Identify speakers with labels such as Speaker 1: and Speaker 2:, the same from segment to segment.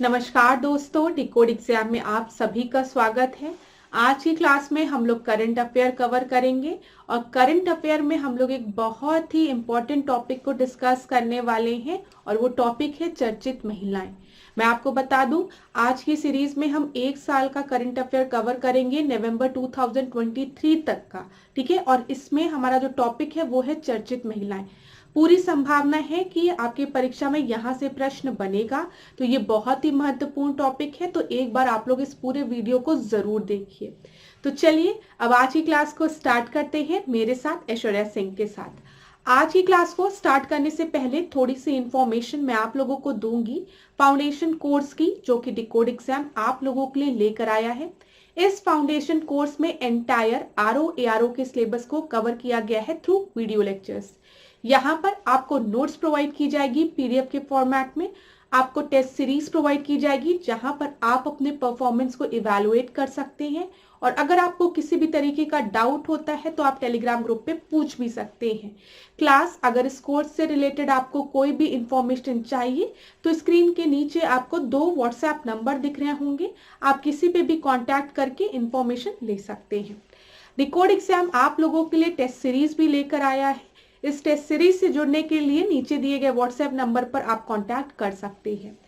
Speaker 1: नमस्कार दोस्तों, decode exam में आप सभी का स्वागत है। आज की क्लास में हम लोग करंट अफेयर कवर करेंगे और करंट अफेयर में हम लोग एक बहुत ही इम्पोर्टेंट टॉपिक को डिस्कस करने वाले हैं और वो टॉपिक है चर्चित महिलाएं। मैं आपको बता दूं, आज की सीरीज में हम एक साल का करंट अफेयर कवर करेंगे नवंबर 2023 तक का, ठीक है। और इसमें हमारा जो टॉपिक है वो है चर्चित महिलाएं। पूरी संभावना है कि आपकी परीक्षा में यहाँ से प्रश्न बनेगा, तो ये बहुत ही महत्वपूर्ण टॉपिक है। तो एक बार आप लोग इस पूरे वीडियो को जरूर देखिए। तो चलिए अब आज की क्लास को स्टार्ट करते हैं मेरे साथ, ऐश्वर्या सिंह के साथ। आज की क्लास को स्टार्ट करने से पहले थोड़ी सी इंफॉर्मेशन मैं आप लोगों को दूंगी फाउंडेशन कोर्स की, जो कि डिकोड एग्जाम आप लोगों के लिए लेकर आया है। इस फाउंडेशन कोर्स में एंटायर आरओ के सिलेबस को कवर किया गया है थ्रू वीडियो लेक्चर्स। यहाँ पर आपको नोट्स प्रोवाइड की जाएगी पीडीएफ के फॉर्मेट में, आपको टेस्ट सीरीज प्रोवाइड की जाएगी जहां पर आप अपने परफॉर्मेंस को इवैल्यूएट कर सकते हैं। और अगर आपको किसी भी तरीके का डाउट होता है तो आप टेलीग्राम ग्रुप पे पूछ भी सकते हैं। क्लास अगर इस कोर्स से रिलेटेड आपको कोई भी इंफॉर्मेशन चाहिए तो स्क्रीन के नीचे आपको 2 व्हाट्सएप नंबर दिख रहे होंगे, आप किसी पे भी कॉन्टैक्ट करके इंफॉर्मेशन ले सकते हैं। डिकोड एग्जाम आप लोगों के लिए टेस्ट सीरीज भी लेकर आया है। इस टेस्ट सीरीज से जुड़ने के लिए नीचे दिए गए व्हाट्सएप नंबर पर आप कांटेक्ट कर सकते हैं।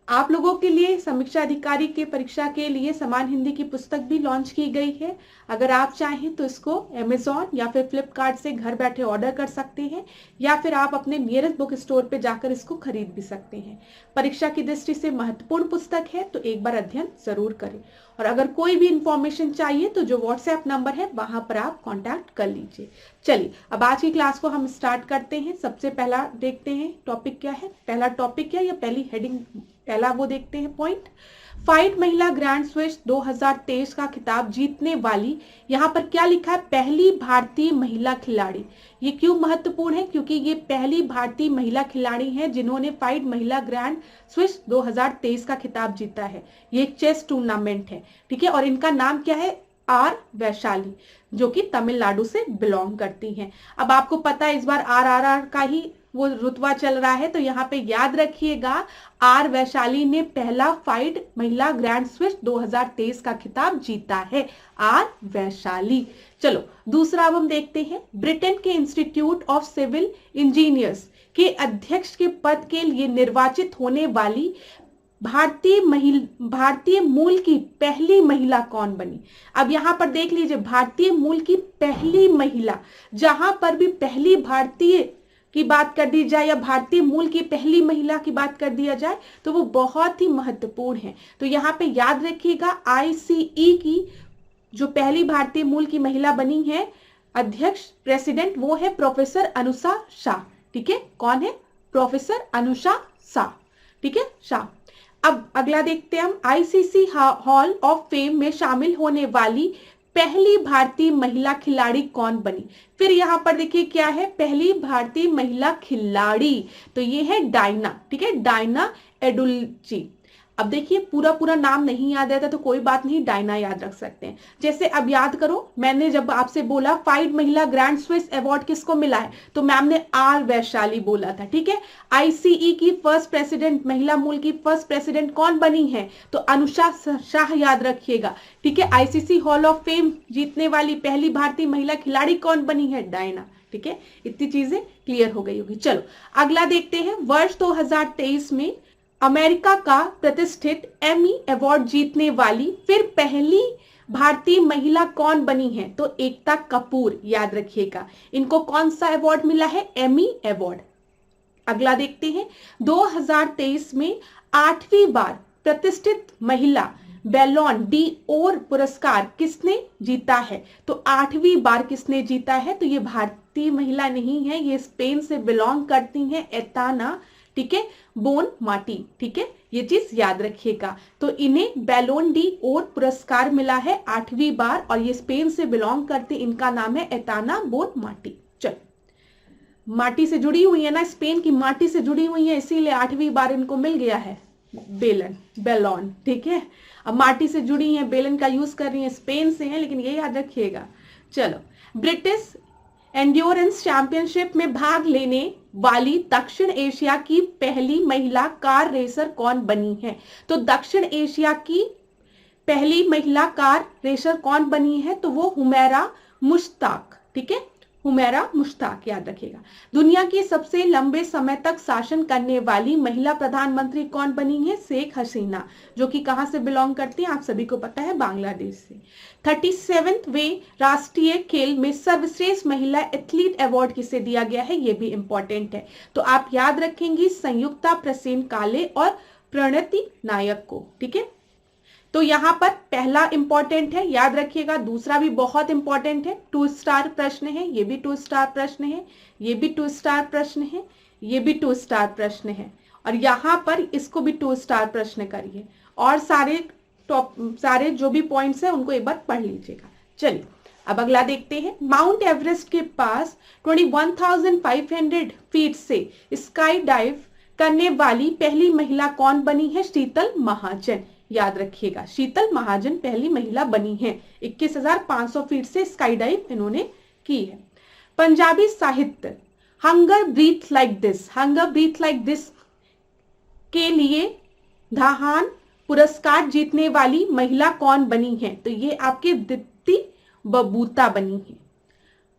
Speaker 1: आप लोगों के लिए समीक्षा अधिकारी के परीक्षा के लिए समान हिंदी की पुस्तक भी लॉन्च की गई है। अगर आप चाहें तो इसको अमेजॉन या फिर फ्लिपकार्ट से घर बैठे ऑर्डर कर सकते हैं, या फिर आप अपने नियरेस्ट बुक स्टोर पे जाकर इसको खरीद भी सकते हैं। परीक्षा की दृष्टि से महत्वपूर्ण पुस्तक है, तो एक बार अध्ययन जरूर करें। और अगर कोई भी इंफॉर्मेशन चाहिए तो जो व्हाट्सएप नंबर है वहां पर आप कांटेक्ट कर लीजिए। चलिए अब आज की क्लास को हम स्टार्ट करते हैं। सबसे पहला देखते हैं टॉपिक क्या है, पहला टॉपिक क्या या पहली हेडिंग, पहला वो देखते हैं पॉइंट। फाइड महिला ग्रैंड स्विश 2023 का खिताब जीतने वाली, यहाँ पर क्या लिखा है, पहली भारतीय महिला खिलाड़ी। ये क्यों महत्वपूर्ण है, क्योंकि ये पहली भारतीय महिला खिलाड़ी है जिन्होंने फाइड महिला ग्रैंड स्विश 2023 का खिताब जीता है। ये एक चेस टूर्नामेंट है, ठीक है। और इनका नाम क्या है, आर वैशाली, जो कि तमिलनाडु से बिलोंग करती हैं। अब आपको पता है इस बार आर का ही वो रुतबा चल रहा है, तो यहाँ पे याद रखिएगा आर वैशाली ने पहला फाइड महिला ग्रैंड स्विश 2023 का खिताब जीता है, आर वैशाली। चलो दूसरा अब हम देखते हैं। ब्रिटेन के इंस्टीट्यूट ऑफ सिविल इंजीनियर्स के अध्यक्ष के पद के लिए निर्वाचित होने वाली भारतीय मूल की पहली महिला कौन बनी। अब यहां पर देख लीजिए, भारतीय मूल की पहली महिला, जहां पर भी पहली भारतीय की बात कर दी जाए या भारतीय मूल की पहली महिला की बात कर दिया जाए तो वो बहुत ही महत्वपूर्ण है। तो यहाँ पे याद रखिएगा आईसीई की जो पहली भारतीय मूल की महिला बनी है अध्यक्ष प्रेसिडेंट, वो है प्रोफेसर अनुषा शाह, ठीक है। कौन है, प्रोफेसर अनुषा शाह, ठीक है, शाह। अब अगला देखते हैं हम। आईसीसी हॉल ऑफ फेम में शामिल होने वाली पहली भारतीय महिला खिलाड़ी कौन बनी। फिर यहां पर देखिए क्या है, पहली भारतीय महिला खिलाड़ी, तो ये है डायना, ठीक है, डायना एडुल्ची। अब देखिए पूरा नाम नहीं याद रहता तो कोई बात नहीं, डायना याद रख सकते हैं। जैसे अब याद करो, मैंने जब आपसे बोला फाइड महिला ग्रैंड स्विस अवार्ड किसको मिला है, तो मैम ने आर वैशाली बोला था, ठीक है। आईसीई की फर्स्ट प्रेसिडेंट, महिला मूल की फर्स्ट प्रेसिडेंट कौन बनी है, तो अनुषा शाह याद रखिएगा, ठीक है। आईसीसी हॉल ऑफ फेम जीतने वाली पहली भारतीय महिला खिलाड़ी कौन बनी है, डायना, ठीक है। इतनी चीजें क्लियर हो गई होगी। चलो अगला देखते हैं। वर्ष 2023 में अमेरिका का प्रतिष्ठित एमी अवार्ड जीतने वाली फिर पहली भारतीय महिला कौन बनी है, तो एकता कपूर, याद रखिएगा। इनको कौन सा अवार्ड मिला है, एमी अवार्ड। अगला देखते हैं। 2023 में 8वीं बार प्रतिष्ठित महिला बैलोन डी ओर पुरस्कार किसने जीता है, तो 8वीं बार किसने जीता है, तो ये भारतीय महिला नहीं है, ये स्पेन से बिलोंग करती हैं, एताना, ठीक है, बोन माटी, ठीक है, ये चीज याद रखिएगा। तो इन्हें बैलोन डी ओर पुरस्कार मिला है 8वीं बार और ये स्पेन से बिलोंग करते, इनका नाम है एताना बोन माटी। चल, माटी से जुड़ी हुई है ना, स्पेन की माटी से जुड़ी हुई है, इसीलिए 8वीं बार इनको मिल गया है बैलोन, ठीक है। अब माटी से जुड़ी है, बेलन का यूज कर रही है, स्पेन से है, लेकिन ये याद रखिएगा। चलो, ब्रिटिश एंड्योरेंस चैंपियनशिप में भाग लेने वाली दक्षिण एशिया की पहली महिला कार रेसर कौन बनी है? तो दक्षिण एशिया की पहली महिला कार रेसर कौन बनी है? तो वो हुमैरा मुश्ताक, ठीक है, हुमैरा मुश्ताक, याद रखिएगा। दुनिया की सबसे लंबे समय तक शासन करने वाली महिला प्रधानमंत्री कौन बनी है? शेख हसीना, जो कि कहां से बिलोंग करती हैं आप सभी को पता है, बांग्लादेश से। 37वें राष्ट्रीय खेल में सर्वश्रेष्ठ महिला एथलीट अवार्ड किसे दिया गया है? ये भी इंपॉर्टेंट है, तो आप याद रखेंगी संयुक्ता प्रसेन काले और प्रणति नायक को, ठीक है। तो यहां पर पहला इंपॉर्टेंट है, याद रखिएगा। दूसरा भी बहुत इंपॉर्टेंट है, 2 स्टार प्रश्न है, ये भी 2 स्टार प्रश्न है, ये भी 2 स्टार प्रश्न है, ये भी 2 स्टार प्रश्न है, और यहां पर इसको भी 2 स्टार प्रश्न करिए, और सारे जो भी पॉइंट्स है उनको एक बार पढ़ लीजिएगा। चलिए अब अगला देखते हैं। माउंट एवरेस्ट के पास 21,500 फीट से स्काई डाइव करने वाली पहली महिला कौन बनी है? शीतल महाजन, याद रखिएगा, शीतल महाजन पहली महिला बनी है। 21,500 फीट से स्काई डाइव इन्होंने की है। पंजाबी साहित्य hunger breathe like this, hunger breathe like this के लिए धाहान पुरस्कार जीतने वाली महिला कौन बनी है? तो ये आपके दीप्ति बबूता बनी है।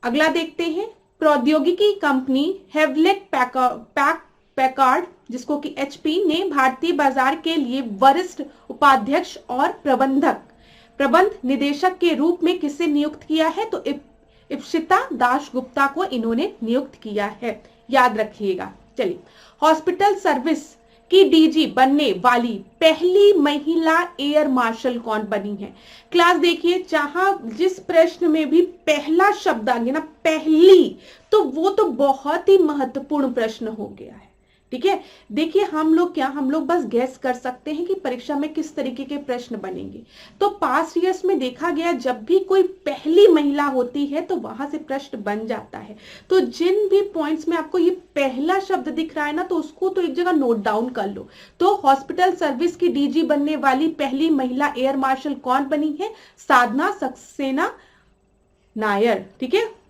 Speaker 1: अगला देखते हैं। प्रौद्योगिकी कंपनी हेवलेट पैकार्ड, जिसको कि HP ने भारतीय बाजार के लिए वरिष्ठ उपाध्यक्ष और प्रबंध निदेशक के रूप में किसे नियुक्त किया है? तो इप्सिता दासगुप्ता को इन्होंने नियुक्त किया है, याद रखिएगा। चलिए, हॉस्पिटल सर्विस की DG बनने वाली पहली महिला एयर मार्शल कौन बनी है? क्लास देखिए, जहां जिस प्रश्न में भी पहला शब्द आ गया ना, पहली, तो वो तो बहुत ही महत्वपूर्ण प्रश्न हो गया है, ठीक है। देखिए हम लोग बस गैस कर सकते हैं कि परीक्षा में किस तरीके के प्रश्न बनेंगे। तो पास्ट ईयर्स में देखा गया, जब भी कोई पहली महिला होती है तो वहां से प्रश्न बन जाता है। तो जिन भी पॉइंट्स में आपको ये पहला शब्द दिख रहा है ना, तो उसको तो एक जगह नोट डाउन कर लो। तो हॉस्पिटल सर्विस की DG बनने वाली पहली महिला एयर मार्शल कौन बनी है? साधना सक्सेना नायर, ठीक है,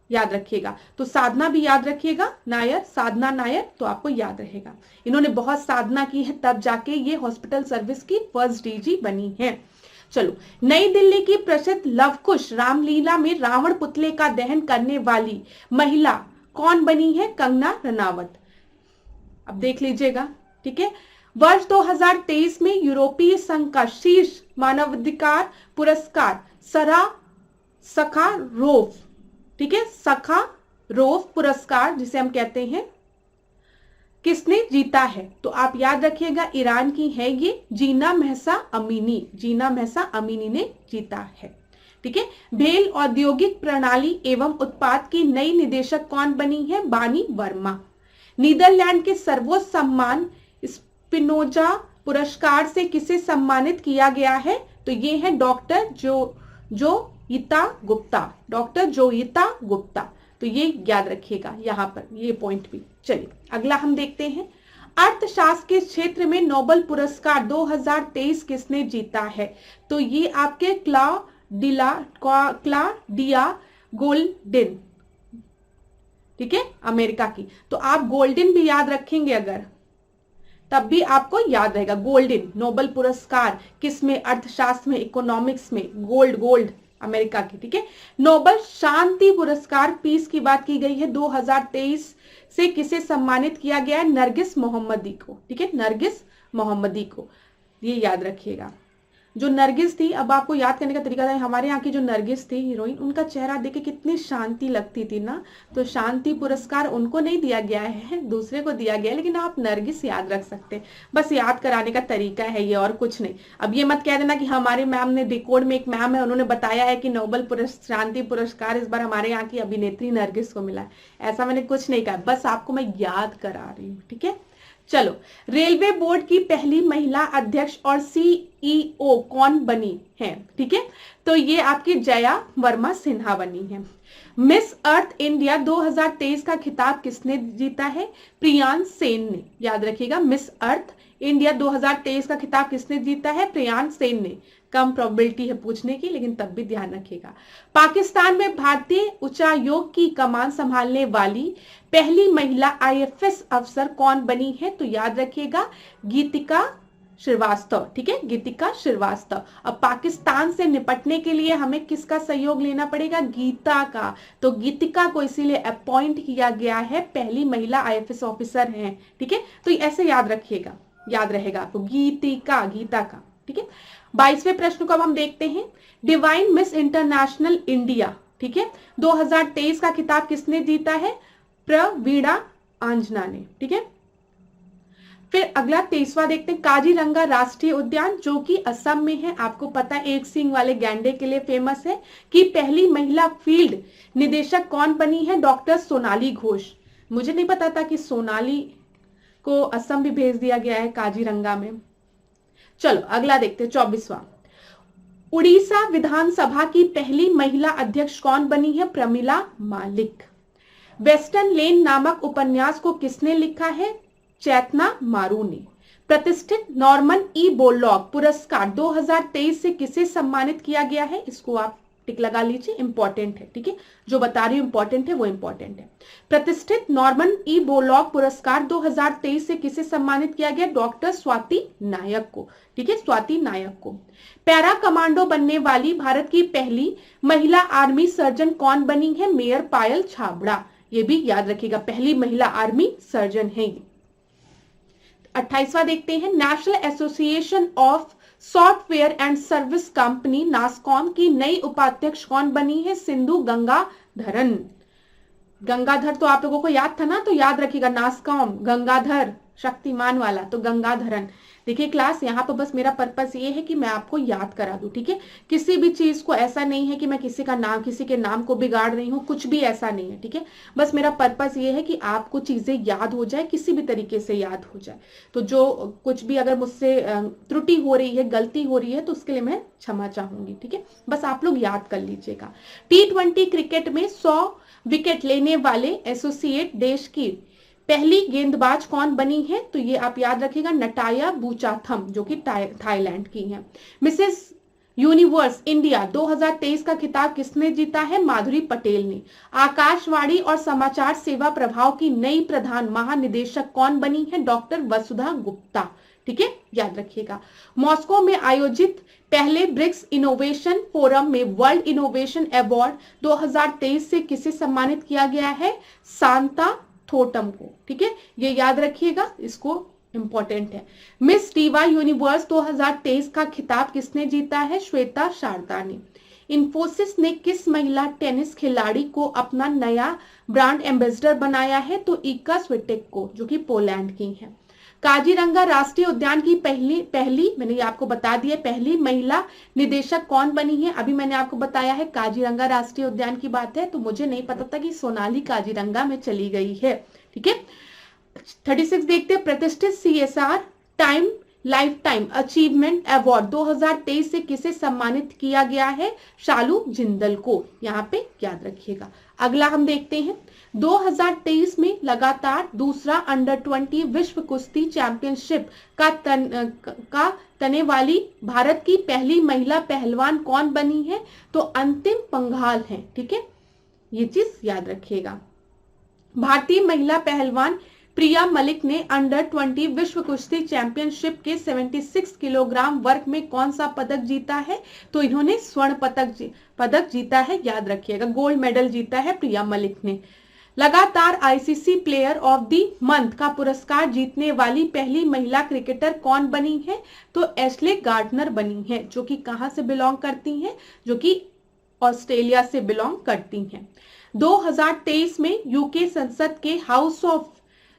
Speaker 1: याद रखिएगा। तो साधना भी याद रखिएगा, नायर, साधना नायर, तो आपको याद रहेगा। इन्होंने बहुत साधना की है, तब जाके ये हॉस्पिटल सर्विस की फर्स्ट DG बनी है। चलो, नई दिल्ली की प्रसिद्ध लवकुश रामलीला में रावण पुतले का दहन करने वाली महिला कौन बनी है? कंगना रनावत। अब देख लीजिएगा, ठीक है। वर्ष 2023 में यूरोपीय संघ का शीर्ष मानवाधिकार पुरस्कार सखारोव, ठीक है, सखारोव पुरस्कार जिसे हम कहते हैं, किसने जीता है? तो आप याद रखिएगा, ईरान की है ये जीना महसा अमीनी ने जीता है, ठीक है। भेल औद्योगिक प्रणाली एवं उत्पाद की नई निदेशक कौन बनी है? बानी वर्मा। नीदरलैंड के सर्वोच्च सम्मान स्पिनोजा पुरस्कार से किसे सम्मानित किया गया है? तो ये है डॉक्टर जोइता गुप्ता। तो ये याद रखिएगा यहाँ पर, ये पॉइंट भी। चलिए अगला हम देखते हैं। अर्थशास्त्र के क्षेत्र में नोबेल पुरस्कार 2023 किसने जीता है? तो ये आपके क्लाडिया गोल्डिन, ठीक है, अमेरिका की। तो आप गोल्डन भी याद रखेंगे अगर, तब भी आपको याद रहेगा। गोल्डन नोबेल पुरस्कार किसमें? अर्थशास्त्र में, इकोनॉमिक्स में। गोल्ड अमेरिका की, ठीक है। नोबेल शांति पुरस्कार पीस की बात की गई है, 2023 से किसे सम्मानित किया गया है? नरगिस मोहम्मदी को, ठीक है, नरगिस मोहम्मदी को, ये याद रखिएगा। जो नरगिस थी, अब आपको याद करने का तरीका था, हमारे यहाँ की जो नरगिस थी हीरोइन, उनका चेहरा देख के कितनी शांति लगती थी ना, तो शांति पुरस्कार उनको नहीं दिया गया है, दूसरे को दिया गया है, लेकिन आप नरगिस याद रख सकते हैं। बस याद कराने का तरीका है ये, और कुछ नहीं। अब ये मत कह देना कि हमारे मैम ने, डिकोड में एक मैम है, उन्होंने बताया है कि नोबेल शांति पुरस्कार इस बार हमारे यहाँ की अभिनेत्री नरगिस को मिला है। ऐसा मैंने कुछ नहीं कहा, बस आपको मैं याद करा रही हूँ, ठीक है। चलो, रेलवे बोर्ड की पहली महिला अध्यक्ष और CEO कौन बनी है? ठीक है, तो ये आपकी जया वर्मा सिन्हा बनी है। मिस अर्थ इंडिया 2023 का खिताब किसने जीता है? प्रियांश सेन ने, याद रखिएगा। मिस अर्थ इंडिया 2023 का खिताब किसने जीता है? प्रियांश सेन ने। कम प्रोबेबिलिटी है पूछने की, लेकिन तब भी ध्यान रखिएगा। पाकिस्तान में भारतीय उच्चायोग की कमान संभालने वाली पहली महिला IFS अफसर कौन बनी है? तो याद रखिएगा गीतिका श्रीवास्तव। ठीक है, गीतिका श्रीवास्तव। अब पाकिस्तान से निपटने के लिए हमें किसका सहयोग लेना पड़ेगा? गीता का। तो गीतिका को इसीलिए अपॉइंट किया गया है, पहली महिला IFS ऑफिसर हैं। ठीक है, तो ऐसे याद रखिएगा, याद रहेगा आपको, गीतिका, गीता का। ठीक है, 22वें प्रश्न को अब हम देखते हैं। डिवाइन मिस इंटरनेशनल इंडिया, ठीक है, 2023 का खिताब किसने जीता है? प्रवीणा आंजना ने। ठीक है, फिर अगला 23वां देखते हैं। काजीरंगा राष्ट्रीय उद्यान जो कि असम में है, आपको पता है एक सींग वाले गैंडे के लिए फेमस है, कि पहली महिला फील्ड निदेशक कौन बनी है? डॉक्टर सोनाली घोष। मुझे नहीं पता था कि सोनाली को असम भी भेज दिया गया है काजीरंगा में। चलो अगला देखते हैं 24वां। उड़ीसा विधानसभा की पहली महिला अध्यक्ष कौन बनी है? प्रमिला मालिक। वेस्टर्न लेन नामक उपन्यास को किसने लिखा है? चेतना मारू ने। प्रतिष्ठित नॉर्मन ई बोरलॉग पुरस्कार 2023 से किसे सम्मानित किया गया है? इसको आप टिक लगा लीजिए, इंपॉर्टेंट है। ठीक है, जो बता रही हूं इंपॉर्टेंट है वो इंपॉर्टेंट है। प्रतिष्ठित नॉर्मन ई बोरलॉग पुरस्कार 2023 से किसे सम्मानित किया गया? डॉक्टर स्वाति नायक को। ठीक है, स्वाति नायक को। पैरा कमांडो बनने वाली भारत की पहली महिला आर्मी सर्जन कौन बनी है? मेयर पायल छाबड़ा। ये भी याद रखिएगा, पहली महिला आर्मी सर्जन है। 28वां देखते हैं। National association of software and service company NASSCOM की नई उपाध्यक्ष कौन बनी है? सिंधु गंगाधरन। गंगाधर तो आप लोगों को याद था ना, तो याद रखिएगा नासकॉम, गंगाधर शक्तिमान वाला, तो गंगाधरन। देखिए क्लास, यहाँ पर बस मेरा पर्पस ये है कि मैं आपको याद करा दूं। ठीक है, किसी भी चीज को ऐसा नहीं है कि मैं किसी के नाम को बिगाड़ रही हूँ, कुछ भी ऐसा नहीं है। ठीक है, बस मेरा पर्पस ये है कि आपको चीजें याद हो जाए, किसी भी तरीके से याद हो जाए। तो जो कुछ भी अगर मुझसे त्रुटि हो रही है, गलती हो रही है, तो उसके लिए मैं क्षमा चाहूंगी। ठीक है, बस आप लोग याद कर लीजिएगा। T20 क्रिकेट में 100 विकेट लेने वाले एसोसिएट देश की पहली गेंदबाज कौन बनी है? तो ये आप याद रखिएगा, नटाया बूचाथम, जो कि थाईलैंड की है। मिसेस यूनिवर्स इंडिया 2023 का खिताब किसने जीता है? माधुरी पटेल ने। आकाशवाणी और समाचार सेवा प्रभाग की नई प्रधान महानिदेशक कौन बनी है? डॉक्टर वसुधा गुप्ता। ठीक है, याद रखिएगा। मॉस्को में आयोजित पहले ब्रिक्स इनोवेशन फोरम में वर्ल्ड इनोवेशन अवार्ड 2023 से किसे सम्मानित किया गया है? सांता थोटम को। ठीक है, ये याद रखिएगा, इसको इंपॉर्टेंट है। मिस डीवा यूनिवर्स 2023 का खिताब किसने जीता है? श्वेता शारदा ने। इन्फोसिस ने किस महिला टेनिस खिलाड़ी को अपना नया ब्रांड एम्बेसडर बनाया है? तो इका स्विटेक को, जो कि पोलैंड की है। काजीरंगा राष्ट्रीय उद्यान की पहली मैंने आपको बता दिया, पहली महिला निदेशक कौन बनी है? अभी मैंने आपको बताया है काजीरंगा राष्ट्रीय उद्यान की बात है, तो मुझे नहीं पता था कि सोनाली काजीरंगा में चली गई है। ठीक है, 36 देखते हैं। प्रतिष्ठित CSR time life time achievement award 2023 से किसे सम्मानित किया गया है? शालू जिंदल को। यहाँ पे याद रखिएगा। अगला हम देखते हैं। 2023 में लगातार दूसरा अंडर-20 विश्व कुश्ती चैंपियनशिप का तने वाली भारत की पहली महिला पहलवान कौन बनी है? तो अंतिम पंघाल है। ठीक है, ये चीज याद रखिएगा। भारतीय महिला पहलवान प्रिया मलिक ने अंडर-20 विश्व कुश्ती चैंपियनशिप के 76 किलोग्राम वर्ग में कौन सा पदक जीता है? तो इन्होंने स्वर्ण पदक जीता है, याद रखिएगा। गोल्ड मेडल जीता है प्रिया मलिक ने। लगातार ICC player of the month का पुरस्कार जीतने वाली पहली महिला क्रिकेटर कौन बनी है? तो एशले गार्डनर बनी है, जो कि कहां से बिलोंग करती हैं? जो कि ऑस्ट्रेलिया से बिलोंग करती हैं। 2023 में यूके संसद के हाउस ऑफ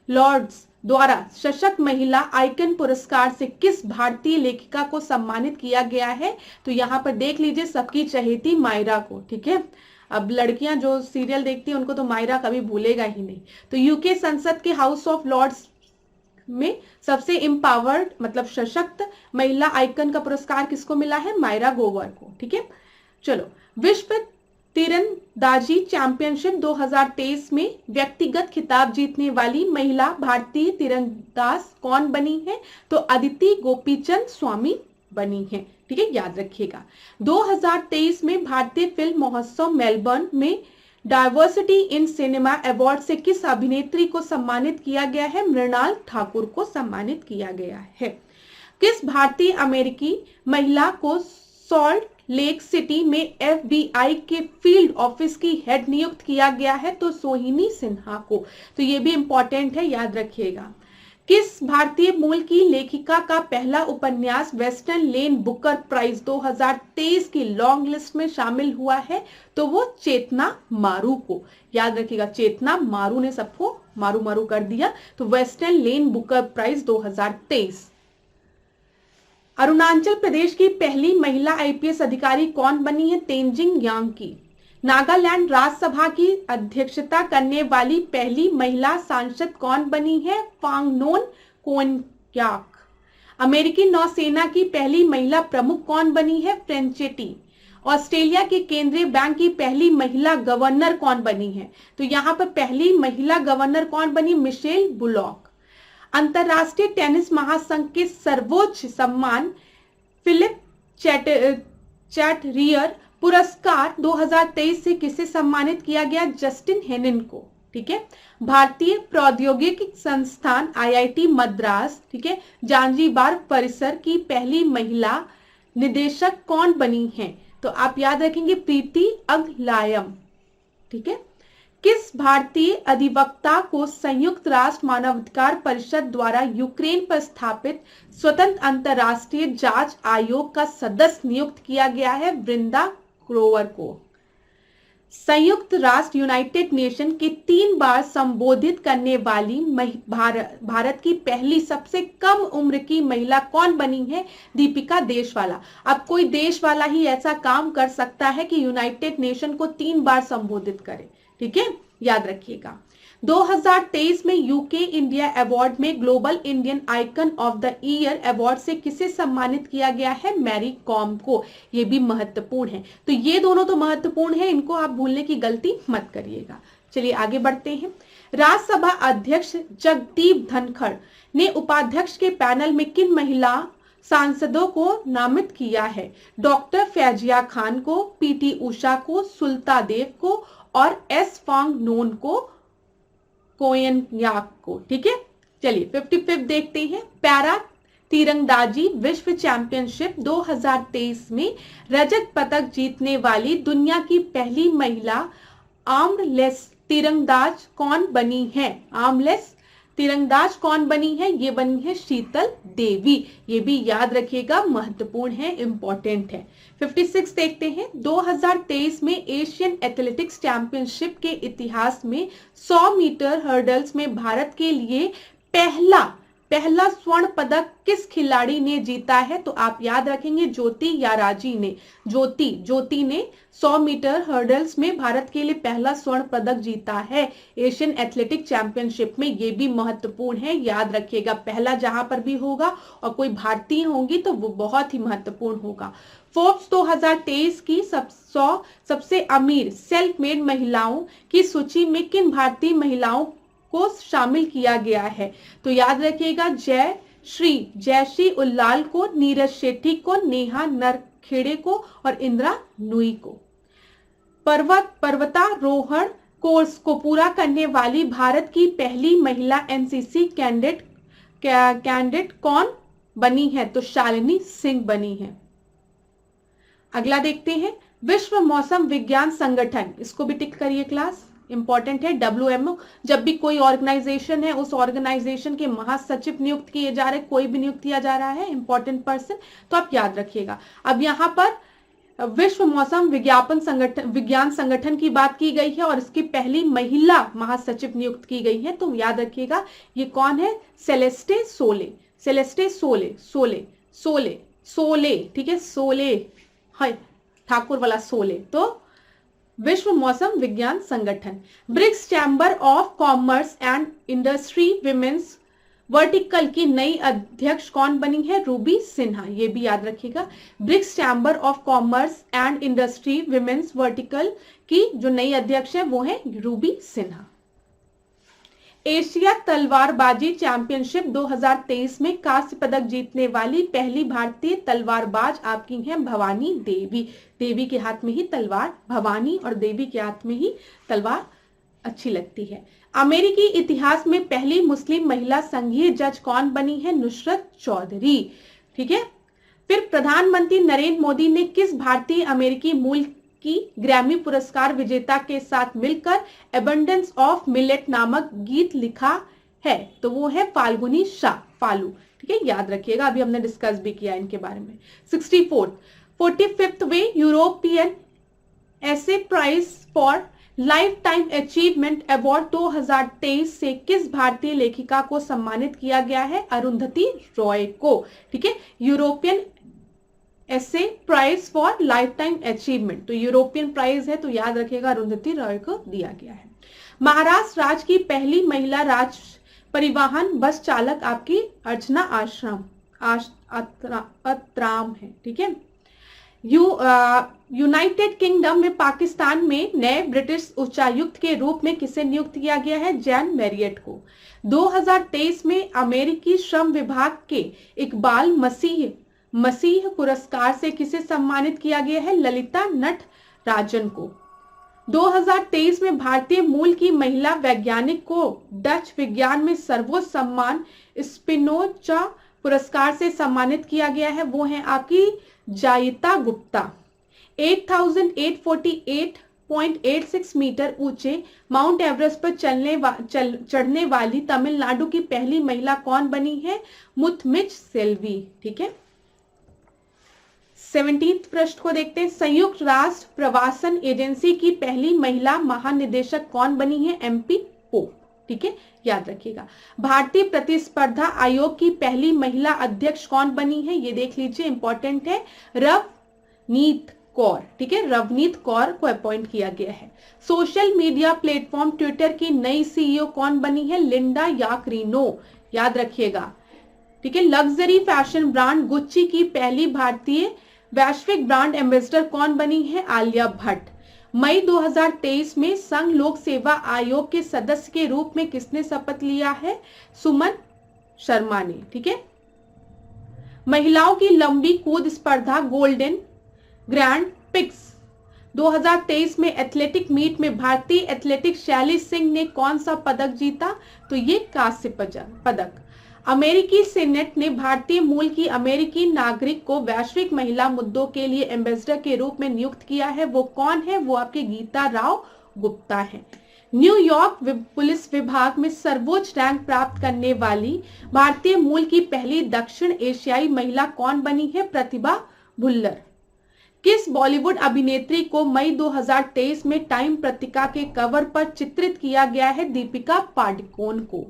Speaker 1: लॉर्ड्स द्वारा सशक्त महिला आइकन पुरस्कार से किस भारतीय लेखिका को सम्मानित किया गया है? तो यहाँ पर देख लीजिए, सबकी चहेती मायरा को। ठीक है, अब लड़कियां जो सीरियल देखती हैं उनको तो मायरा कभी भूलेगा ही नहीं। तो यूके संसद के हाउस ऑफ लॉर्ड्स में सबसे एम्पावर्ड मतलब सशक्त महिला आइकन का पुरस्कार किसको मिला है? मायरा गोवर को। ठीक है, चलो विश्व तीरंदाजी चैंपियनशिप 2023 में व्यक्तिगत खिताब जीतने वाली महिला भारतीय तीरंदाज कौन बनी है? तो अदिति गोपीचंद स्वामी बनी है। ठीक है, याद रखिएगा। 2023 में भारतीय फिल्म महोत्सव मेलबर्न में डाइवर्सिटी इन सिनेमा अवार्ड से किस अभिनेत्री को सम्मानित किया गया है? मृणाल ठाकुर को सम्मानित किया गया है। किस भारतीय अमेरिकी महिला को सॉल्ट लेक सिटी में FBI के फील्ड ऑफिस की हेड नियुक्त किया गया है? तो सोहिनी सिन्हा को। तो ये भी इंपॉर्टेंट है, याद रखिएगा। किस भारतीय मूल की लेखिका का पहला उपन्यास वेस्टर्न लेन बुकर प्राइज 2023 की लॉन्ग लिस्ट में शामिल हुआ है? तो वो चेतना मारू को। याद रखिएगा, चेतना मारू ने सबको मारू मारू कर दिया। तो वेस्टर्न लेन बुकर प्राइज 2023। अरुणाचल प्रदेश की पहली महिला IPS अधिकारी कौन बनी है? तेंजिंग यांकी। नागालैंड राज्यसभा की अध्यक्षता करने वाली पहली महिला सांसद कौन बनी है? फांगनोन कोनयाक। अमेरिकी नौसेना की पहली महिला प्रमुख कौन बनी है? फ्रेंचेटी। ऑस्ट्रेलिया के केंद्रीय बैंक की पहली महिला गवर्नर कौन बनी है? तो यहाँ पर पहली महिला गवर्नर कौन बनी? Michel bullock. अंतरराष्ट्रीय टेनिस महासंघ के सर्वोच्च सम्मान फिलिप चैटरियर पुरस्कार 2023 से किसे सम्मानित किया गया? जस्टिन हेनिन को। ठीक है। भारतीय प्रौद्योगिकी संस्थान IIT मद्रास, ठीक है, जांजीबार परिसर की पहली महिला निदेशक कौन बनी है? तो आप याद रखेंगे प्रीति अग्लायम। ठीक है। किस भारतीय अधिवक्ता को संयुक्त राष्ट्र मानवाधिकार परिषद द्वारा यूक्रेन पर स्थापित स्वतंत्र अंतर्राष्ट्रीय जांच आयोग का सदस्य नियुक्त किया गया है? वृंदा ग्रोवर को। संयुक्त राष्ट्र यूनाइटेड नेशन के 3 बार संबोधित करने वाली भारत की पहली सबसे कम उम्र की महिला कौन बनी है? दीपिका देशवाला। अब कोई देशवाला ही ऐसा काम कर सकता है कि यूनाइटेड नेशन को 3 बार संबोधित करे। ठीक है, याद रखिएगा। 2023 में यूके इंडिया अवार्ड में global Indian icon of the year award से किसे सम्मानित किया गया है? मैरी कॉम को। ये भी महत्वपूर्ण है। तो ये दोनों तो महत्वपूर्ण है, इनको आप भूलने की गलती मत करिएगा। चलिए आगे बढ़ते हैं। राज्यसभा अध्यक्ष जगदीप धनखड़ ने उपाध्यक्ष के पैनल में किन महिला सांसदों को नामित किया है? डॉक्टर फैजिया खान को, PT उषा को, सुल्ता देव को और S फांगनोन को, कोयनयाक को। ठीक है। चलिए 55 देखते हैं। पैरा तीरंदाजी विश्व चैंपियनशिप 2023 में रजत पदक जीतने वाली दुनिया की पहली महिला आर्मलेस तीरंदाज कौन बनी है? आर्मलेस तीरंदाज कौन बनी है? ये बनी है शीतल देवी। ये भी याद रखिएगा, महत्वपूर्ण है, इंपॉर्टेंट है। 56 देखते हैं। 2023 में एशियन एथलेटिक्स चैंपियनशिप के इतिहास में 100 मीटर हर्डल्स में भारत के लिए पहला स्वर्ण पदक किस खिलाड़ी ने जीता है? तो आप याद रखेंगे ज्योति याराजी ने। ज्योति ने 100 मीटर हर्डल्स में भारत के लिए पहला स्वर्ण पदक जीता है एशियन एथलेटिक चैंपियनशिप में। ये भी महत्वपूर्ण है, याद रखिएगा। पहला जहां पर भी होगा और कोई भारतीय होंगी तो वो बहुत ही महत्वपूर्ण होगा। फोर्ब्स 2023 की 100 सबसे अमीर सेल्फ मेड महिलाओं की सूची में किन भारतीय महिलाओं को शामिल किया गया है? तो याद रखिएगा जयश्री उल्लाल को, नीरज शेट्टी को, नेहा नरखेड़े को और इंदिरा नूई को। पर्वतारोहण कोर्स को पूरा करने वाली भारत की पहली महिला NCC कैंडिडेट कौन बनी है? तो शालिनी सिंह बनी है। अगला देखते हैं। विश्व मौसम विज्ञान संगठन, इसको भी टिक करिए क्लास, इंपॉर्टेंट है। WMO, जब भी कोई ऑर्गेनाइजेशन है उस ऑर्गेनाइजेशन के महासचिव नियुक्त किए जा रहे, कोई भी नियुक्त किया जा रहा है इंपॉर्टेंट पर्सन, तो आप याद रखिएगा। अब यहाँ पर विश्व मौसम विज्ञान संगठन की बात की गई है और इसकी पहली महिला महासचिव नियुक्त की गई है। तो याद रखिएगा ये कौन है? सेलेस्टे सोले। ठीक है, सोले है, ठाकुर वाला सोले। तो विश्व मौसम विज्ञान संगठन। BRICS chamber of commerce and industry women's vertical की नई अध्यक्ष कौन बनी है? रूबी सिन्हा। ये भी याद रखिएगा। BRICS chamber of commerce and industry women's vertical की जो नई अध्यक्ष है वो है रूबी सिन्हा। एशिया तलवारबाजी चैंपियनशिप 2023 में कांस्य पदक जीतने वाली पहली भारतीय तलवारबाज आपकी हैं भवानी देवी। देवी के हाथ में ही तलवार, भवानी और देवी के हाथ में ही तलवार अच्छी लगती है। अमेरिकी इतिहास में पहली मुस्लिम महिला संघीय जज कौन बनी है? नुसरत चौधरी। ठीक है। फिर प्रधानमंत्री नरेंद्र मोदी ने किस भारतीय अमेरिकी मूल की ग्रैमी पुरस्कार विजेता के साथ मिलकर एबंडेंस ऑफ मिलेट नामक गीत लिखा है? तो वो है फाल्गुनी शाह, फालू। ठीक है, याद रखिएगा, अभी हमने डिस्कस भी किया इनके बारे में। 45th वे European essay prize for lifetime achievement award 2023 से किस भारतीय लेखिका को सम्मानित किया गया है? अरुंधति रॉय को। ठीक है, European essay prize for lifetime achievement, तो यूरोपियन प्राइज है, तो याद रखिएगा अरुंधति रॉय को दिया गया है। महाराष्ट्र राज्य की पहली महिला राज्य परिवहन बस चालक आपकी अर्चना अत्राम है। ठीक है। यूनाइटेड किंगडम में पाकिस्तान में नए ब्रिटिश उच्चायुक्त के रूप में किसे नियुक्त किया गया है? जैन मैरियट को। 2023 में अमेरिकी श्रम विभाग के इकबाल मसीह पुरस्कार से किसे सम्मानित किया गया है? ललिता नटराजन को। 2023 में भारतीय मूल की महिला वैज्ञानिक को डच विज्ञान में सर्वोच्च सम्मान स्पिनोजा पुरस्कार से सम्मानित किया गया है, वो है आपकी जायिता गुप्ता। 8848.86 मीटर ऊंचे माउंट एवरेस्ट पर चढ़ने वाली तमिलनाडु की पहली महिला कौन बनी है? मुथमिच सेल्वी। ठीक है। 17th प्रश्न को देखते हैं। संयुक्त राष्ट्र प्रवासन एजेंसी की पहली महिला महानिदेशक कौन बनी है? MP pope. ठीक है, याद रखिएगा। भारतीय प्रतिस्पर्धा आयोग की पहली महिला अध्यक्ष कौन बनी है? ये देख लीजिए, इंपॉर्टेंट है, रवनीत कौर। ठीक है, रवनीत कौर को अपॉइंट किया गया है। सोशल मीडिया प्लेटफॉर्म ट्विटर की नई CEO कौन बनी है? लिंडा याकरिनो, याद रखिएगा। ठीक है। लग्जरी फैशन ब्रांड गुच्ची की पहली भारतीय वैश्विक ब्रांड एम्बेसडर कौन बनी है? आलिया भट्ट। मई 2023 में संघ लोक सेवा आयोग के सदस्य के रूप में किसने शपथ लिया है? सुमन शर्मा ने। ठीक है। महिलाओं की लंबी कूद स्पर्धा गोल्डन ग्रैंड पिक्स 2023 में एथलेटिक मीट में भारतीय एथलेटिक शैली सिंह ने कौन सा पदक जीता? तो ये कांस्य पदक। अमेरिकी सीनेट ने भारतीय मूल की अमेरिकी नागरिक को वैश्विक महिला मुद्दों के लिए एम्बेसडर के रूप में नियुक्त किया है, वो कौन है? वो आपकी गीता राव गुप्ता है। न्यूयॉर्क पुलिस विभाग में सर्वोच्च रैंक प्राप्त करने वाली भारतीय मूल की पहली दक्षिण एशियाई महिला कौन बनी है? प्रतिभा भुल्लर। किस बॉलीवुड अभिनेत्री को मई 2023 में टाइम पत्रिका के कवर पर चित्रित किया गया है? दीपिका पादुकोण को।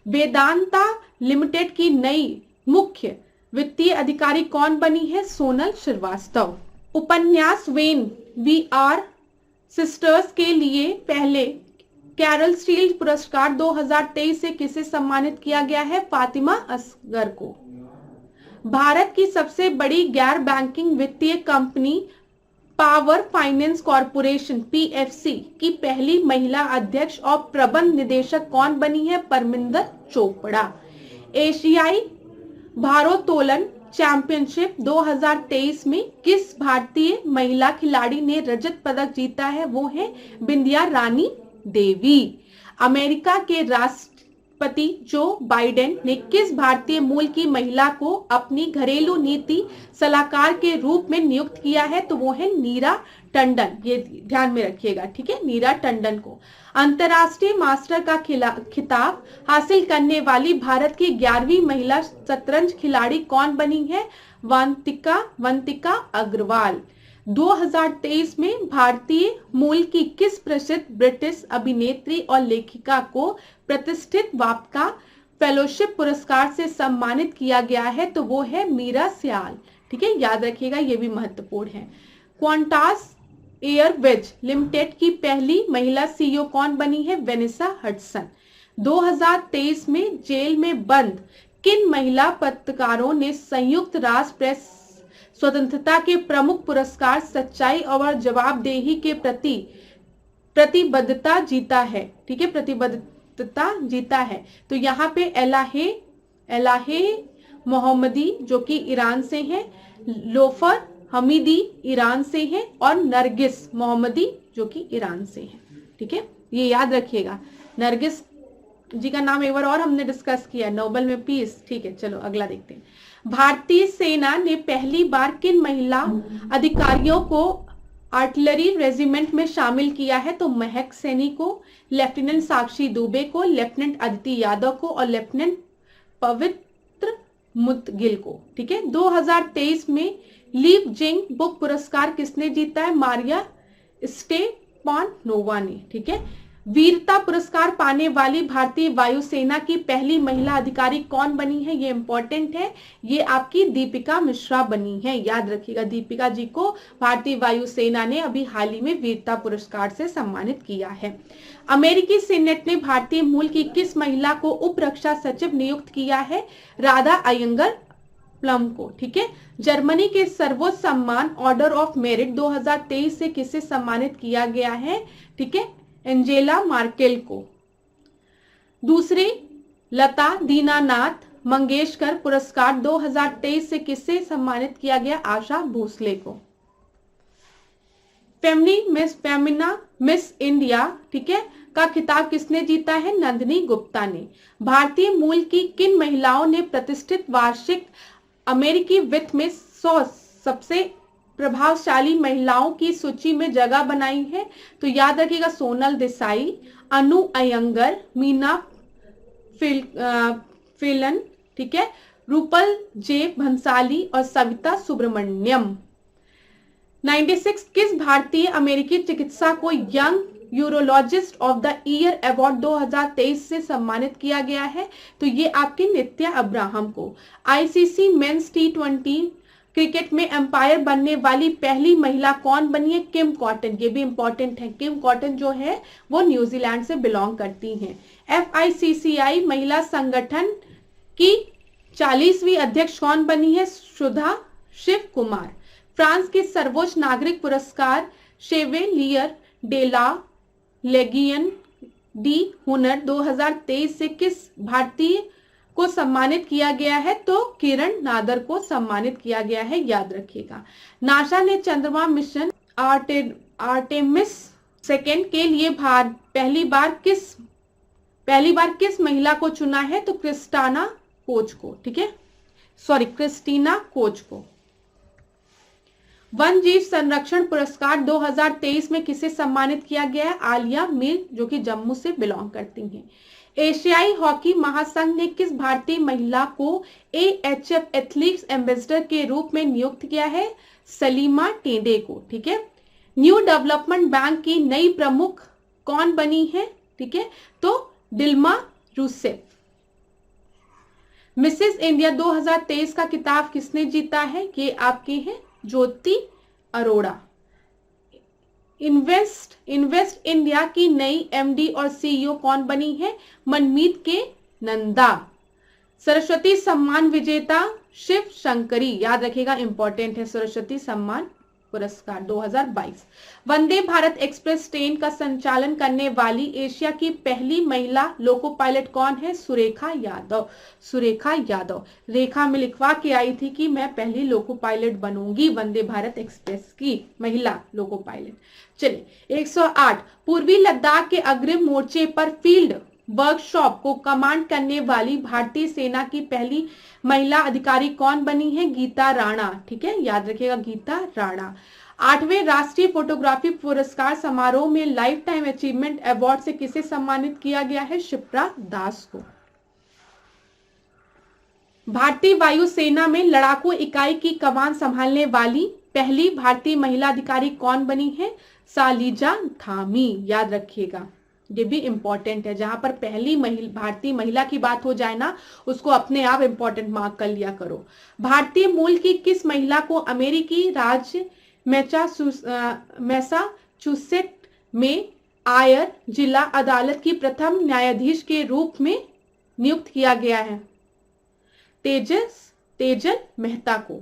Speaker 1: वेदांता लिमिटेड की नई मुख्य वित्तीय अधिकारी कौन बनी है? सोनल श्रीवास्तव। उपन्यास वेन वी आर सिस्टर्स के लिए पहले कैरल स्टील पुरस्कार 2023 से किसे सम्मानित किया गया है? फातिमा असगर को। भारत की सबसे बड़ी गैर बैंकिंग वित्तीय company power finance corporation PFC की पहली महिला अध्यक्ष और प्रबंध निदेशक कौन बनी है? परमिंदर चोपड़ा। एशियाई भारोत्तोलन चैंपियनशिप 2023 में किस भारतीय महिला खिलाड़ी ने रजत पदक जीता है? वो है बिंदिया रानी देवी। अमेरिका के राष्ट्रपति जो बाइडेन ने किस भारतीय मूल की महिला को अपनी घरेलू नीति सलाहकार के रूप में नियुक्त किया है? तो वो है नीरा टंडन। ये ध्यान में रखिएगा। ठीक है, नीरा टंडन को। अंतरराष्ट्रीय मास्टर का खिताब हासिल करने वाली भारत की 11वीं महिला शतरंज खिलाड़ी कौन बनी है? वंतिका अग्रवाल। 2023 में भारतीय मूल की किस प्रसिद्ध ब्रिटिश अभिनेत्री और लेखिका को प्रतिष्ठित वापका फेलोशिप पुरस्कार से सम्मानित किया गया है? तो वो है मीरा सियाल। ठीक है, याद रखिएगा, ये भी महत्वपूर्ण है। क्वांटास एयरवेज लिमिटेड की पहली महिला CEO कौन बनी है? Vanessa Hudson. 2023 में जेल में बंद किन महिला पत्रकारों ने संयुक्त राष्ट्र प्रेस स्वतंत्रता के प्रमुख पुरस्कार सच्चाई और जवाबदेही के प्रति प्रतिबद्धता जीता है? ठीक है, मुक्तता जीता है। तो यहाँ पे एलाहे मोहम्मदी जो कि ईरान से हैं, लोफर हमीदी ईरान से हैं, और नरगिस मोहम्मदी जो कि ईरान से हैं। ठीक है, ये याद रखिएगा। नरगिस जी का नाम एक बार और हमने डिस्कस किया, नोबेल में पीस। ठीक है, चलो अगला देखते हैं। भारतीय सेना ने पहली बार किन महिला अधिकारियों को आर्टिलरी रेजिमेंट में शामिल किया है? तो महक सैनी को, लेफ्टिनेंट साक्षी दुबे को, लेफ्टिनेंट अदिति यादव को और लेफ्टिनेंट पवित्र मुदगिल को। ठीक है, 2023 में लीप जिंग बुक पुरस्कार किसने जीता है? मारिया स्टेपानोवा ने। ठीक है, वीरता पुरस्कार पाने वाली भारतीय वायुसेना की पहली महिला अधिकारी कौन बनी है? ये इंपॉर्टेंट है, ये आपकी दीपिका मिश्रा बनी है। याद रखिएगा, दीपिका जी को भारतीय वायुसेना ने अभी हाल ही में वीरता पुरस्कार से सम्मानित किया है। अमेरिकी सीनेट ने भारतीय मूल की किस महिला को उप रक्षा सचिव नियुक्त किया है? राधा अयंगर प्लम को। ठीक है, जर्मनी के सर्वोच्च सम्मान ऑर्डर ऑफ मेरिट 2023 से किसे सम्मानित किया गया है? ठीक है, एंजेला मार्केल को। दूसरे लता दीनानाथ मंगेशकर पुरस्कार 2023 से किससे सम्मानित किया गया? आशा भोसले को। फेमिना मिस इंडिया, ठीक है, का खिताब किसने जीता है? नंदिनी गुप्ता ने। भारतीय मूल की किन महिलाओं ने प्रतिष्ठित वार्षिक अमेरिकी वित्त में 100 सबसे प्रभावशाली महिलाओं की सूची में जगह बनाई है? तो याद रखिएगा, सोनल देसाई, अनु अयंगर, मीना फिलन, ठीक है, रूपल जे भंसाली और सविता सुब्रमण्यम। 96 किस भारतीय अमेरिकी चिकित्सा को young urologist of the year award 2023 से सम्मानित किया गया है? तो ये आपके नित्या अब्राहम को। आईसीसी मेंस T20 क्रिकेट में एम्पायर बनने वाली पहली महिला कौन बनी है? किम कॉटन। ये भी इंपॉर्टेंट है, किम कॉटन जो है वो न्यूजीलैंड से बिलोंग करती हैं। FICCI महिला संगठन की 40वीं अध्यक्ष कौन बनी है? सुधा शिव कुमार। फ्रांस के सर्वोच्च नागरिक पुरस्कार शेवेलियर डे ला लेगियन डी हुनर 2023 से किस भारतीय को सम्मानित किया गया है? तो किरण नादर को सम्मानित किया गया है, याद रखिएगा। नासा ने चंद्रमा मिशन आर्टेमिस 2 के लिए पहली बार किस महिला को चुना है? तो क्रिस्टीना कोच को। ठीक है, क्रिस्टीना कोच को। वन जीव संरक्षण पुरस्कार 2023 में किसे सम्मानित किया गया है? आलिया मीर जो कि जम्मू से बिलोंग करती हैं। एशियाई हॉकी महासंघ ने किस भारतीय महिला को AHF एथलीट्स एम्बेसडर के रूप में नियुक्त किया है? सलीमा टेंडे को। ठीक है, न्यू डेवलपमेंट बैंक की नई प्रमुख कौन बनी है? ठीक है, तो डिल्मा रूसेफ। मिसेस इंडिया 2023 का खिताब किसने जीता है? ये आपके हैं ज्योति अरोड़ा। इन्वेस्ट इंडिया की नई MD और CEO कौन बनी है? मनमीत के नंदा। सरस्वती सम्मान विजेता शिव शंकरी, याद रखिएगा, इंपॉर्टेंट है, सरस्वती सम्मान पुरस्कार 2022। वंदे भारत एक्सप्रेस ट्रेन का संचालन करने वाली एशिया की पहली महिला लोको पायलट कौन है? सुरेखा यादव। रेखा में लिखवा के आई थी कि मैं पहली loco pilot बनूंगी Vande Bharat express की, महिला लोको पायलट। चलिए, 108 पूर्वी लद्दाख के अग्रिम मोर्चे पर फील्ड वर्कशॉप को कमांड करने वाली भारतीय सेना की पहली महिला अधिकारी कौन बनी है? गीता राणा। ठीक है, याद रखिएगा, गीता राणा। 8वें राष्ट्रीय फोटोग्राफी पुरस्कार समारोह में लाइफ टाइम अचीवमेंट अवार्ड से किसे सम्मानित किया गया है? शिप्रा दास को। भारतीय वायुसेना में लड़ाकू इकाई की कमान संभालने वाली पहली भारतीय महिला अधिकारी कौन बनी है? सालिजा धामी, याद रखिएगा, ये भी इंपॉर्टेंट है। जहां पर पहली भारतीय महिला की बात हो जाए ना, उसको अपने आप इंपॉर्टेंट मार्क कर लिया करो। भारतीय मूल की किस महिला को अमेरिकी राज्य मैसाचुसेट में आयर जिला अदालत की प्रथम न्यायाधीश के रूप में नियुक्त किया गया है? तेजल मेहता को।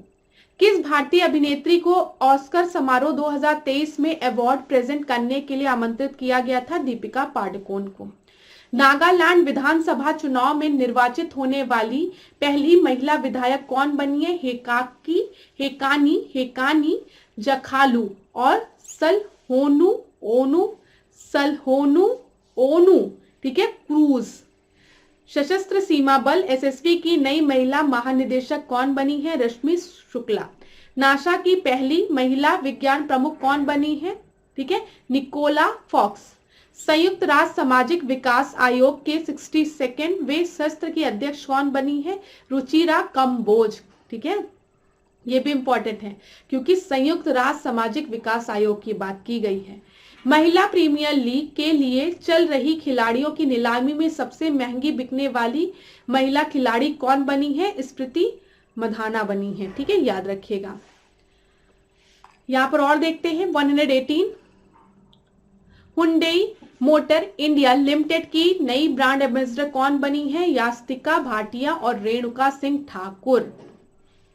Speaker 1: किस भारतीय अभिनेत्री को ऑस्कर समारोह 2023 में अवार्ड प्रेजेंट करने के लिए आमंत्रित किया गया था? दीपिका पादुकोण को। नागालैंड विधानसभा चुनाव में निर्वाचित होने वाली पहली महिला विधायक कौन बनी है? हेकानी जखालू और सलहोनू ओनू, ठीक है, क्रूज। सशस्त्र सीमा बल एसएसबी की नई महिला महानिदेशक कौन बनी है? रश्मि शुक्ला। नासा की पहली महिला विज्ञान प्रमुख कौन बनी है? ठीक है, निकोला फॉक्स। संयुक्त राष्ट्र सामाजिक विकास आयोग के 62वें सत्र की अध्यक्ष कौन बनी है? रुचिरा कंबोज। ठीक है, ये भी इंपॉर्टेंट है क्योंकि संयुक्त राष्ट्र सामाजिक विकास आयोग की बात की गई है। महिला प्रीमियर लीग के लिए चल रही खिलाड़ियों की नीलामी में सबसे महंगी बिकने वाली महिला खिलाड़ी कौन बनी है? स्मृति मधाना बनी है। ठीक है, याद रखिएगा। यहां पर और देखते हैं 118 हुंडई मोटर इंडिया लिमिटेड की नई ब्रांड एम्बेसडर कौन बनी है? यास्तिका भाटिया और रेणुका सिंह ठाकुर।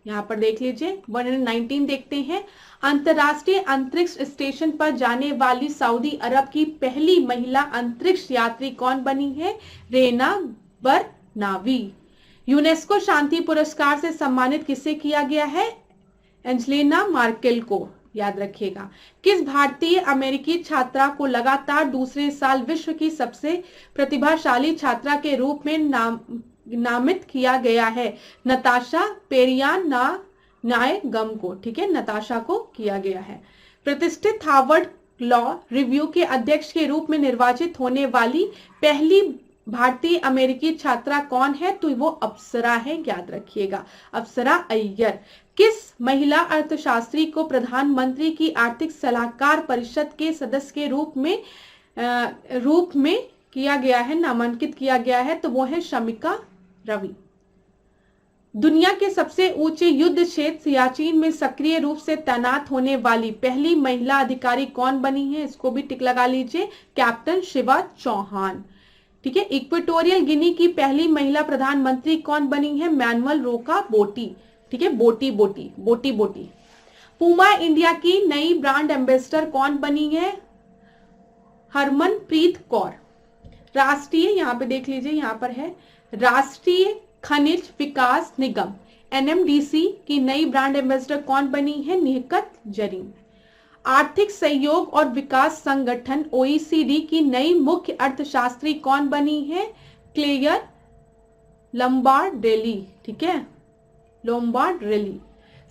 Speaker 1: यहां पर देख लीजिए 119 देखते हैं। अंतरराष्ट्रीय अंतरिक्ष स्टेशन पर जाने वाली सऊदी अरब की पहली महिला अंतरिक्ष यात्री कौन बनी है? रेना बरनावी। यूनेस्को शांति पुरस्कार से सम्मानित किसे किया गया है? एंजेलिना मार्केल को। याद रखिएगा। किस भारतीय अमेरिकी छात्रा को लगातार दूसरे साल विश्व की सबसे प्रतिभाशाली छात्रा के रूप में नामित किया गया है? नताशा पेरियानायगम को। ठीक है, नताशा को किया गया है। प्रतिष्ठित हार्वर्ड लॉ रिव्यू के अध्यक्ष के रूप में निर्वाचित होने वाली पहली भारतीय अमेरिकी छात्रा कौन है? तो वो अप्सरा है। याद रखिएगा, अप्सरा अय्यर। किस महिला अर्थशास्त्री को प्रधानमंत्री की आर्थिक सलाहकार परिषद के सदस्य के रूप में किया गया है, नामांकित किया गया है? तो वो है शमिका रवि। दुनिया के सबसे ऊंचे युद्ध क्षेत्र सियाचिन में सक्रिय रूप से तैनात होने वाली पहली महिला अधिकारी कौन बनी है? इसको भी टिक लगा लीजिए, कैप्टन शिवा चौहान। ठीक है, इक्वेटोरियल गिनी की पहली महिला प्रधानमंत्री कौन बनी है? मैनुअल रोका बोटी। ठीक है, बोटी। पूमा इंडिया की नई ब्रांड एम्बेसडर कौन बनी है? हरमनप्रीत कौर। राष्ट्रीय, यहां पे देख लीजिए, यहां पर है राष्ट्रीय खनिज विकास निगम एनएमडीसी की नई ब्रांड एम्बेसडर कौन बनी है? निहकत जरीन। आर्थिक सहयोग और विकास संगठन ओईसीडी की नई मुख्य अर्थशास्त्री कौन बनी है? क्लेयर लम्बार्डेली। ठीक है, लोम्बार्डेली।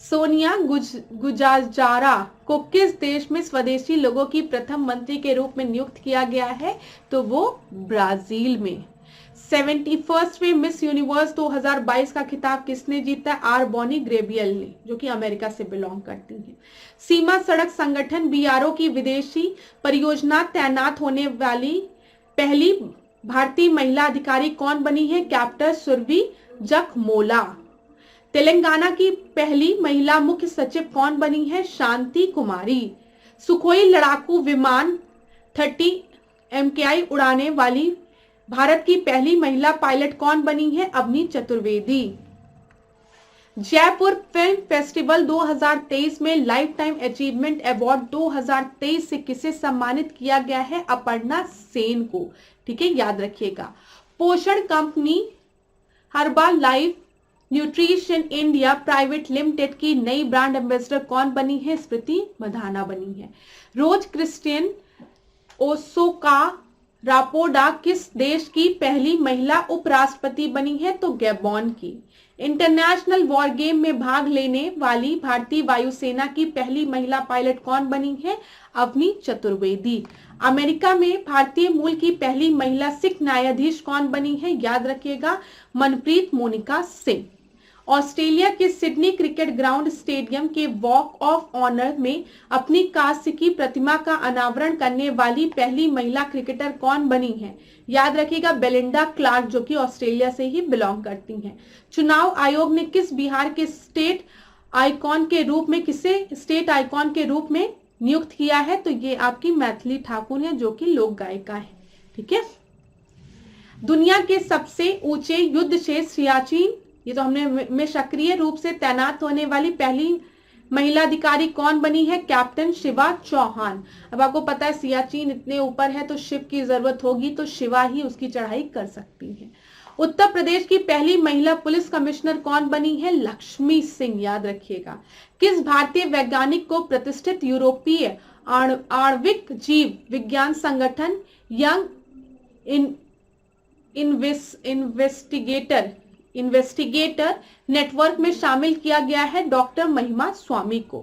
Speaker 1: सोनिया गुजाजारा को किस देश में स्वदेशी लोगों की प्रथम मंत्री के रूप में नियुक्त किया गया है? तो वो ब्राजील में। 71वें मिस यूनिवर्स 2022 का खिताब किसने जीता? आर बॉनी ग्रेबियल ने, जो कि अमेरिका से बिलोंग करती हैं। सीमा सड़क संगठन बीआरओ की विदेशी परियोजना तैनात होने वाली पहली भारतीय महिला अधिकारी कौन बनी है? कैप्टन सुरभि जखमोला। तेलंगाना की पहली महिला मुख्य सचिव कौन बनी है? शांति कुमारी। सुखोई लड़ाकू विमान 30 MKI उड़ाने वाली भारत की पहली महिला पायलट कौन बनी है? अवनी चतुर्वेदी। जयपुर फिल्म फेस्टिवल 2023 में लाइफ टाइम अचीवमेंट अवार्ड 2023 से किसे सम्मानित किया गया है? अपर्णा सेन को। ठीक है, याद रखिएगा। पोषण company herbal life nutrition India private limited की नई ब्रांड एम्बेसडर कौन बनी है? स्मृति मधाना बनी है। रोज क्रिस्टियन ओसोका रापोडा किस देश की पहली महिला उपराष्ट्रपति बनी है? तो गैबोन की। इंटरनेशनल वॉर गेम में भाग लेने वाली भारतीय वायुसेना की पहली महिला पायलट कौन बनी है? अवनी चतुर्वेदी। अमेरिका में भारतीय मूल की पहली महिला सिख न्यायाधीश कौन बनी है? याद रखिएगा, मनप्रीत मोनिका सिंह। ऑस्ट्रेलिया के सिडनी क्रिकेट ग्राउंड स्टेडियम के वॉक ऑफ ऑनर में अपनी कांस्य की प्रतिमा का अनावरण करने वाली पहली महिला क्रिकेटर कौन बनी है? याद रखिएगा, बेलिंडा क्लार्क, जो कि ऑस्ट्रेलिया से ही बिलोंग करती हैं। चुनाव आयोग ने किस बिहार के स्टेट आइकॉन के रूप में नियुक्त किया है? तो ये आपकी मैथिली ठाकुर है, जो कि लोक गायिका है। ठीक है, दुनिया के सबसे ऊंचे युद्ध क्षेत्र सियाचिन, ये तो हमने में सक्रिय रूप से तैनात होने वाली पहली महिला अधिकारी कौन बनी है? कैप्टन शिवा चौहान। अब आपको पता है सियाचिन इतने ऊपर है तो शिप की जरूरत होगी, तो शिवा ही उसकी चढ़ाई कर सकती है। उत्तर प्रदेश की पहली महिला पुलिस कमिश्नर कौन बनी है? लक्ष्मी सिंह, याद रखिएगा। किस भारतीय वैज्ञानिक को प्रतिष्ठित यूरोपीय आणविक जीव विज्ञान संगठन यंग इन्वेस्टिगेटर नेटवर्क में शामिल किया गया है? डॉक्टर महिमा स्वामी को।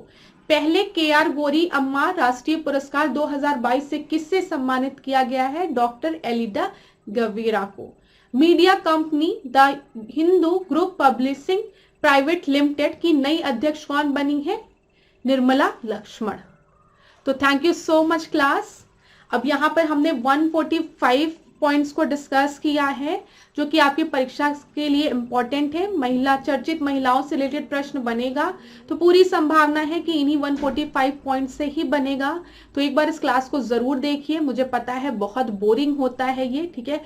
Speaker 1: पहले KR गोरी अम्मा राष्ट्रीय पुरस्कार 2022 से किससे सम्मानित किया गया है? डॉक्टर एलिडा गवीरा को। Media company the Hindu group publishing private limited की नई अध्यक्ष कौन बनी है? निर्मला लक्ष्मण। तो thank you so much class. अब यहाँ पर हमने 145 पॉइंट्स को डिस्कस किया है जो कि आपकी परीक्षा के लिए इंपॉर्टेंट है। चर्चित महिलाओं से रिलेटेड प्रश्न बनेगा, तो पूरी संभावना है कि इन्हीं 145 पॉइंट से ही बनेगा। तो एक बार इस क्लास को जरूर देखिए। मुझे पता है बहुत बोरिंग होता है ये, ठीक है,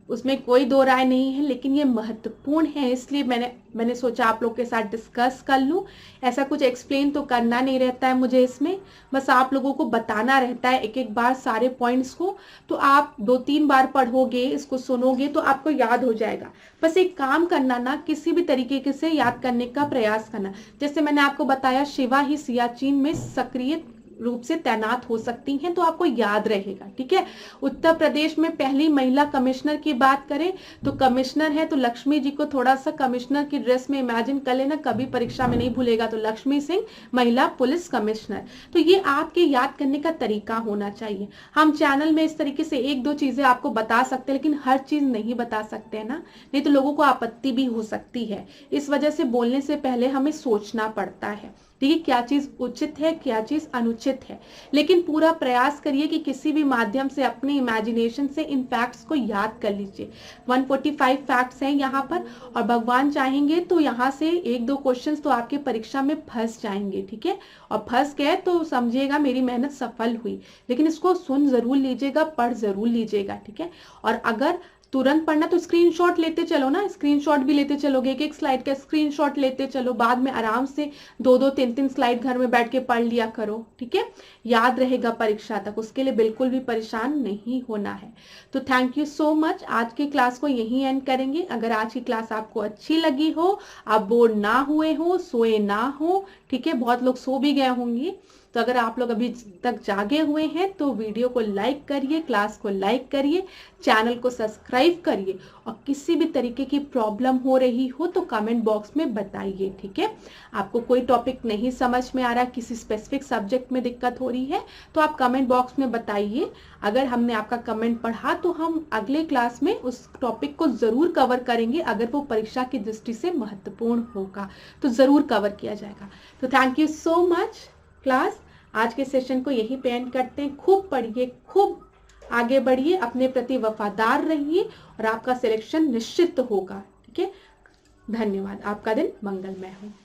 Speaker 1: उसमें कोई दो राय नहीं है, लेकिन ये महत्वपूर्ण है, इसलिए मैंने सोचा आप लोग के साथ डिस्कस कर लूं। ऐसा कुछ एक्सप्लेन तो करना नहीं रहता है मुझे इसमें, बस आप लोगों को बताना रहता है एक एक बार सारे पॉइंट्स को। तो आप 2-3 बार पढ़ोगे, इसको सुनोगे तो आपको याद हो जाएगा। बस एक काम करना ना, किसी भी तरीके से याद करने का प्रयास करना। जैसे मैंने आपको बताया शिवा ही सियाचिन में सक्रिय रूप से तैनात हो सकती हैं, तो आपको याद रहेगा, ठीक है। उत्तर प्रदेश में पहली महिला कमिश्नर की बात करें तो कमिश्नर है, तो लक्ष्मी जी को थोड़ा सा कमिश्नर की ड्रेस में इमेजिन कर लेना, कभी परीक्षा में नहीं भूलेगा। तो लक्ष्मी सिंह महिला पुलिस कमिश्नर। तो ये आपके याद करने का तरीका होना चाहिए। हम चैनल में इस तरीके से 1-2 चीजें आपको बता सकते हैं, लेकिन हर चीज नहीं बता सकते हैं ना, नहीं तो लोगों को आपत्ति भी हो सकती है। इस वजह से बोलने से पहले हमें सोचना पड़ता है, ठीक है, क्या चीज उचित है, क्या चीज अनुचित है। लेकिन पूरा प्रयास करिए कि किसी भी माध्यम से अपने इमेजिनेशन से इन फैक्ट्स को याद कर लीजिए। 145 फैक्ट्स हैं यहाँ पर, और भगवान चाहेंगे तो यहाँ से 1-2 क्वेश्चंस तो आपके परीक्षा में फंस जाएंगे, ठीक है। और फंस गए तो समझिएगा मेरी मेहनत सफल हुई, लेकिन इसको सुन जरूर लीजिएगा, पढ़ जरूर लीजिएगा, ठीक है। और अगर तुरंत पढ़ना तो स्क्रीनशॉट लेते चलो ना, स्क्रीनशॉट भी लेते चलोगे, एक स्लाइड का स्क्रीनशॉट लेते चलो, बाद में आराम से 2-2, 3-3 स्लाइड घर में बैठ के पढ़ लिया करो, ठीक है। याद रहेगा परीक्षा तक, उसके लिए बिल्कुल भी परेशान नहीं होना है। तो थैंक यू सो मच। आज की क्लास को यहीं एंड करेंगे। अगर आज की क्लास आपको अच्छी लगी हो, आप बोर ना हुए हो, सोए ना हो, ठीक है, बहुत लोग सो भी गए होंगे, तो अगर आप लोग अभी तक जागे हुए हैं तो वीडियो को लाइक करिए, क्लास को लाइक करिए, चैनल को सब्सक्राइब करिए, और किसी भी तरीके की प्रॉब्लम हो रही हो तो कमेंट बॉक्स में बताइए, ठीक है। आपको कोई टॉपिक नहीं समझ में आ रहा, किसी स्पेसिफिक सब्जेक्ट में दिक्कत हो रही है तो आप कमेंट बॉक्स में बताइए। अगर हमने आपका कमेंट पढ़ा तो हम अगले क्लास में उस टॉपिक को जरूर कवर करेंगे। अगर वो परीक्षा की दृष्टि से महत्वपूर्ण होगा तो जरूर कवर किया जाएगा। तो thank you so much class. आज के सेशन को यही पे एंड करते हैं। खूब पढ़िए, खूब आगे बढ़िए, अपने प्रति वफादार रहिए, और आपका सिलेक्शन निश्चित होगा, ठीक है। धन्यवाद। आपका दिन मंगलमय हो।